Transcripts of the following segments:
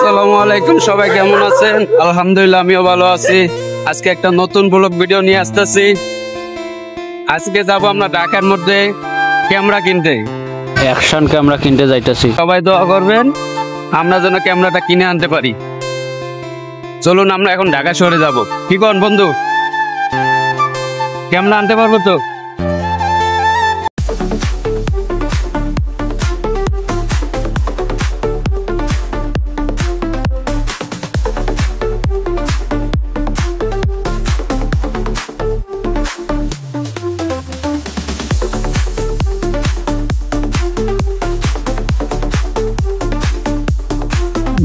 আসসালামু আলাইকুম, সবাই কেমন আছেন? আলহামদুলিল্লাহ আমিও ভালো আছি। আজকে একটা নতুন ব্লগ ভিডিও নিয়ে আসতেছি। আজকে যাব আমরা ঢাকার মধ্যে ক্যামেরা কিনতে, অ্যাকশন ক্যামেরা কিনতে যাইতেছি। সবাই দোয়া করবেন আমরা যেন ক্যামেরাটা কিনে আনতে পারি। চলুন আমরা এখন ঢাকা শহরে যাব। কি কন বন্ধু, ক্যামেরা আনতে পারবো তো?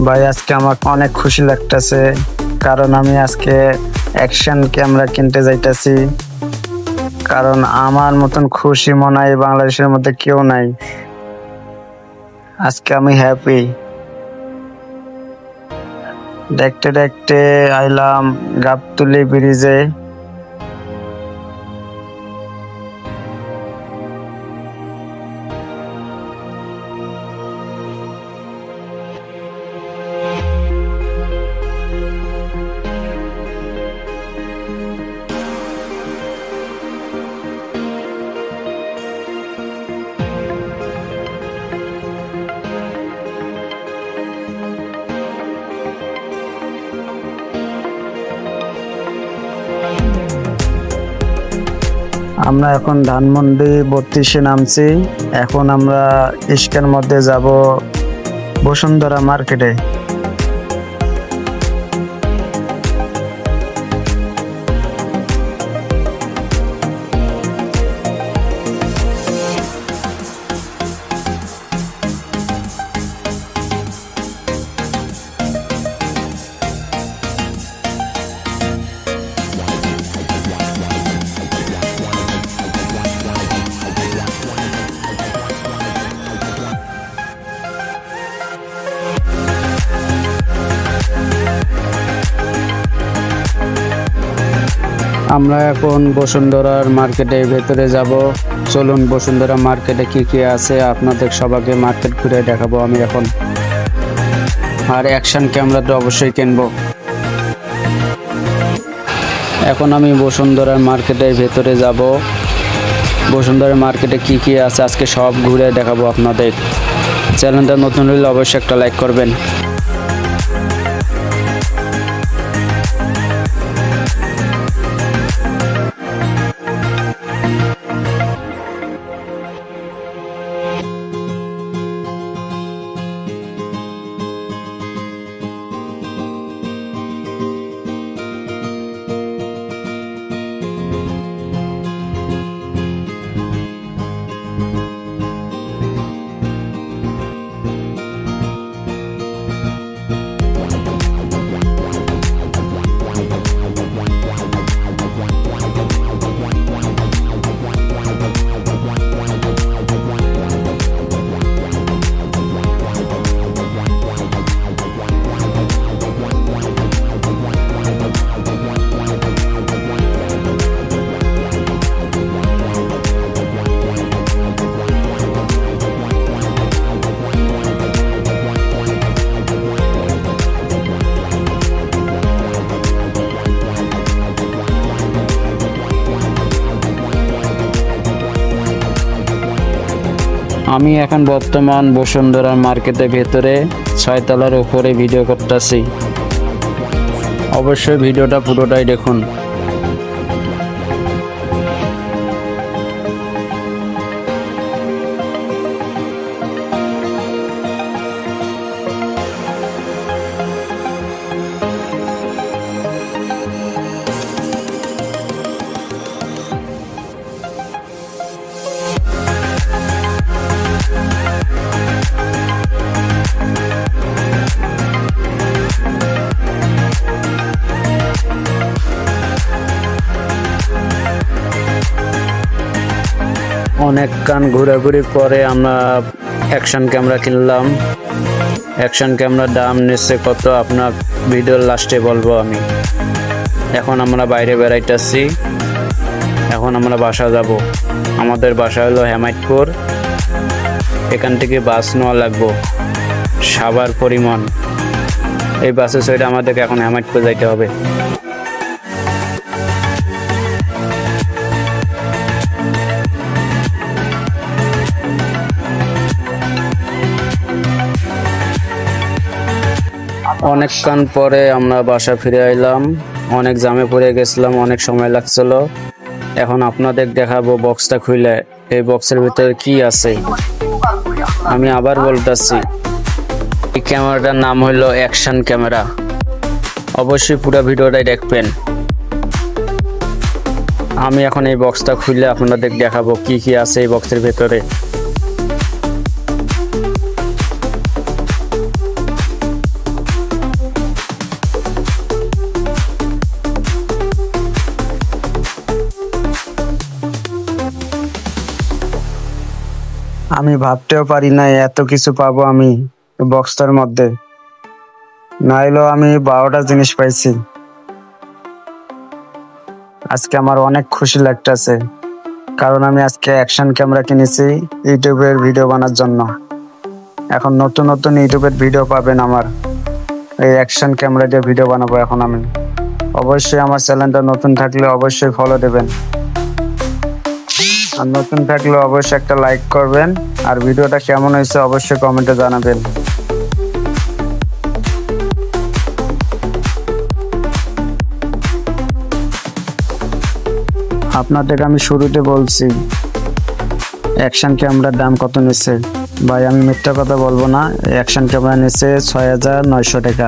ভাই আজকে আমার অনেক খুশি লাগতেছে, কারণ আমি আজকে অ্যাকশন ক্যামেরা কিনতে যাইতেছি। কারণ আমার মতন খুশি মনে হয় বাংলাদেশের মধ্যে কেউ নাই। আজকে আমি হ্যাপি। দেখতে দেখতে আইলাম গাবতলী ব্রিজে। আমরা এখন ধানমন্ডি 32-এ নামছি। এখন আমরা ইস্কের মধ্যে যাব বসুন্ধরা মার্কেটে। আমরা এখন বসুন্ধরার মার্কেটের ভেতরে যাব। চলুন বসুন্ধরা মার্কেটে কি কি আছে আপনাদের সবাইকে মার্কেট ঘুরে দেখাবো আমি এখন। আর অ্যাকশন ক্যামেরাটা অবশ্যই কিনবো। এখন আমি বসুন্ধরার মার্কেটের ভেতরে যাব। বসুন্ধরা মার্কেটে কি কি আছে আজকে সব ঘুরে দেখাবো আপনাদের। চ্যানেলটা নতুন হলে অবশ্যই একটা লাইক করবেন। আমি এখন বর্তমান বসুন্ধরা মার্কেটের ভেতরে 6 তলার উপরে ভিডিও করতেছি। অবশ্যই ভিডিওটা পুরোটাই দেখুন। অনেক কান ঘোরাঘুরি পরে আমরা অ্যাকশন ক্যামেরা কিনলাম। অ্যাকশন ক্যামেরার দাম নিচ্ছে কত আপনার ভিডিওর লাস্টে বলবো আমি। এখন আমরা বাইরে বেড়াইতেছি। এখন আমরা বাসা যাব। আমাদের বাসা হলো হেমায়তপুর। এখান থেকে বাস নেওয়া লাগবো সাভার পরিমাণ। এই বাসে চড়ে আমাদেরকে এখন হেমায়তপুর যাইতে হবে। অনেকক্ষণ পরে আমরা বাসা ফিরে আইলাম। অনেক জামে পড়ে গেছিলাম, অনেক সময় লাগছিল। এখন আপনাদের দেখাবো বক্সটা খুলে এই বক্সের ভিতরে কি আছে। আমি আবার বলতেছি, এই ক্যামেরাটার নাম হলো অ্যাকশন ক্যামেরা। অবশ্যই পুরো ভিডিওটাই দেখবেন। আমি এখন এই বক্সটা খুলে আপনাদের দেখাবো কি কি আছে এই বক্সের ভিতরে। আমি ভাবতেও পারি না এত কিছু পাবো আমি বক্সটার মধ্যে। নাইলেও আমি 12টা জিনিস পাইছি। আজকে আমার অনেক খুশি লাগতেছে, কারণ আমি আজকে অ্যাকশন ক্যামেরা কিনেছি ইউটিউবের ভিডিও বানার জন্য। এখন নতুন নতুন ইউটিউবের ভিডিও পাবেন আমার এই অ্যাকশন ক্যামেরা দিয়ে ভিডিও বানাবো এখন আমি। অবশ্যই আমার চ্যানেলটা নতুন থাকলে অবশ্যই ফলো দেবেন, আর নতুন থাকলে অবশ্যই একটা লাইক করবেন, আর ভিডিওটা কেমন হয়েছে অবশ্যই কমেন্টে জানাবেন। আপনাদেরকে আমি শুরুতে বলছি অ্যাকশন ক্যামেরার দাম কত নিচ্ছে। ভাই আমি মিথ্যা কথা বলবো না, অ্যাকশন ক্যামেরা নিচ্ছে 6,900 টাকা।